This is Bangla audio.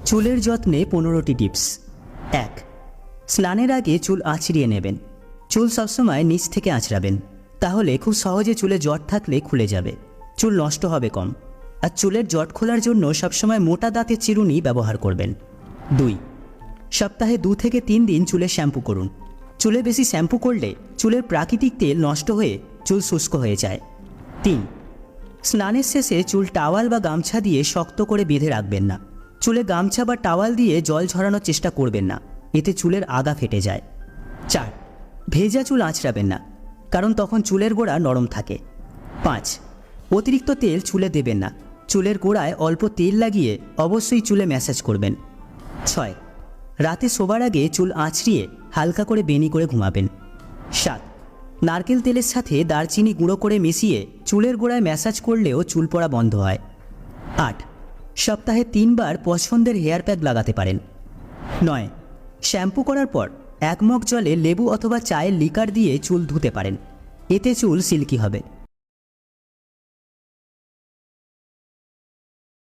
চুলের যত্নে 15টি টিপস। 1. স্নানের আগে চুল আঁচড়িয়ে নেবেন। চুল সবসময় নিচ থেকে আঁচড়াবেন, তাহলে খুব সহজে চুলে জট থাকলে খুলে যাবে, চুল নষ্ট হবে কম। আর চুলের জট খোলার জন্য সবসময় মোটা দাঁতের চিরুনি ব্যবহার করবেন। 2. সপ্তাহে 2 থেকে 3 দিন চুলে শ্যাম্পু করুন। চুলে বেশি শ্যাম্পু করলে চুলের প্রাকৃতিক তেল নষ্ট হয়ে চুল শুষ্ক হয়ে যায়। 3. স্নানের শেষে চুল টাওয়াল বা গামছা দিয়ে শক্ত করে বেঁধে রাখবেন না। চুলে গামছা বা টাওয়াল দিয়ে জল ঝরানোর চেষ্টা করবেন না, এতে চুলের আগা ফেটে যায়। 4. ভেজা চুল আঁচড়াবেন না, কারণ তখন চুলের গোড়া নরম থাকে। 5. অতিরিক্ত তেল চুলে দেবেন না। চুলের গোড়ায় অল্প তেল লাগিয়ে অবশ্যই চুলে ম্যাসাজ করবেন। 6. রাতে শোবার আগে চুল আঁচড়িয়ে হালকা করে বেনি করে ঘুমাবেন। 7. নারকেল তেলের সাথে দারচিনি গুঁড়ো করে মিশিয়ে চুলের গোড়ায় ম্যাসাজ করলেও চুল পড়া বন্ধ হয়। 8. সপ্তাহে 3 বার পছন্দের হেয়ার প্যাক লাগাতে পারেন। 9. শ্যাম্পু করার পর 1 মগ জলে লেবু অথবা চায়ের লিকার দিয়ে চুল ধুতে পারেন, এতে চুল সিল্কি হবে।